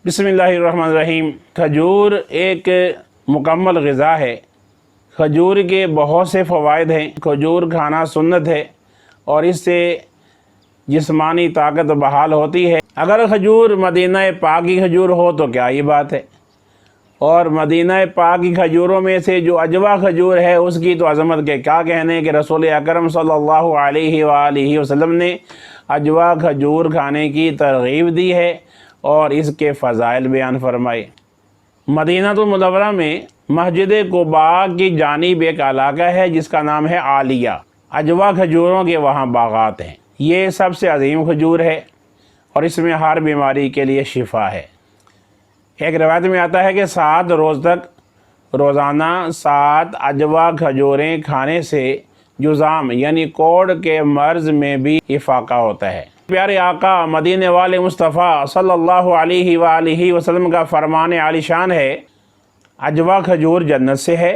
بسم اللہ الرحمن الرحیم۔ کھجور ایک مکمل غذا ہے۔ کھجور کے بہت سے فوائد ہیں۔ کھجور کھانا سنت ہے اور اس سے جسمانی طاقت بحال ہوتی ہے۔ اگر کھجور مدینہ پاک کی کھجور ہو تو کیا یہ بات ہے، اور مدینہ پاک کی کھجوروں میں سے جو اجوا کھجور ہے اس کی تو عظمت کے کیا کہنے کہ رسول اکرم صلی اللہ علیہ وآلہ وسلم نے اجوا کھجور کھانے کی ترغیب دی ہے اور اس کے فضائل بیان فرمائے۔ مدینہ المنورہ میں مسجد قباء کی جانب ایک علاقہ ہے جس کا نام ہے عالیہ۔ اجوا کھجوروں کے وہاں باغات ہیں۔ یہ سب سے عظیم کھجور ہے اور اس میں ہر بیماری کے لیے شفا ہے۔ ایک روایت میں آتا ہے کہ 7 روز تک روزانہ 7 اجوا کھجوریں کھانے سے جذام یعنی کوڑ کے مرض میں بھی افاقہ ہوتا ہے۔ پیارے آقا مدینے والے مصطفیٰ صلی اللہ علیہ وآلہ وسلم کا فرمان عالی شان ہے، اجوا کھجور جنت سے ہے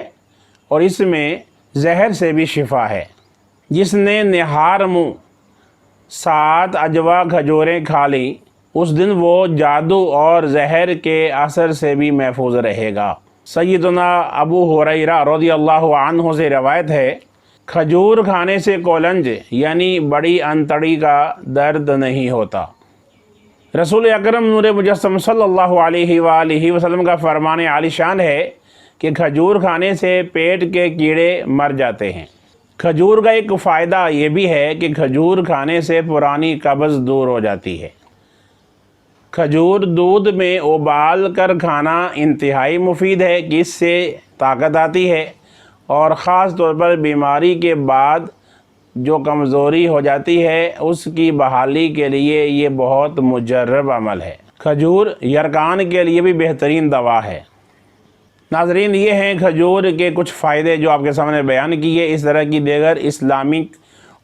اور اس میں زہر سے بھی شفا ہے۔ جس نے نہار منہ 7 اجوا کھجوریں کھا لیں اس دن وہ جادو اور زہر کے اثر سے بھی محفوظ رہے گا۔ سیدنا ابو ہریرہ رضی اللہ عنہ سے روایت ہے، کھجور کھانے سے کولنج یعنی بڑی انتڑی کا درد نہیں ہوتا۔ رسول اکرم نور مجسم صلی اللہ علیہ وآلہ وسلم کا فرمان عالی شان ہے کہ کھجور کھانے سے پیٹ کے کیڑے مر جاتے ہیں۔ کھجور کا ایک فائدہ یہ بھی ہے کہ کھجور کھانے سے پرانی قبض دور ہو جاتی ہے۔ کھجور دودھ میں ابال کر کھانا انتہائی مفید ہے کہ اس سے طاقت آتی ہے اور خاص طور پر بیماری کے بعد جو کمزوری ہو جاتی ہے اس کی بحالی کے لیے یہ بہت مجرب عمل ہے۔ کھجور یرقان کے لیے بھی بہترین دوا ہے۔ ناظرین، یہ ہیں کھجور کے کچھ فائدے جو آپ کے سامنے بیان کیے۔ اس طرح کی دیگر اسلامک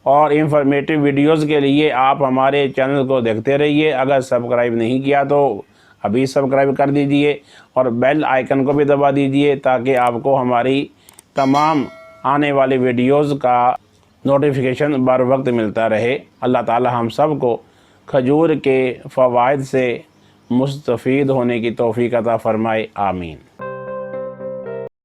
اور انفارمیٹیو ویڈیوز کے لیے آپ ہمارے چینل کو دیکھتے رہیے۔ اگر سبسکرائب نہیں کیا تو ابھی سبسکرائب کر دیجئے اور بیل آئیکن کو بھی دبا دیجئے تاکہ آپ کو ہماری تمام آنے والی ویڈیوز کا نوٹیفیکیشن بر وقت ملتا رہے۔ اللہ تعالی ہم سب کو کھجور کے فوائد سے مستفید ہونے کی توفیق عطا فرمائے، آمین۔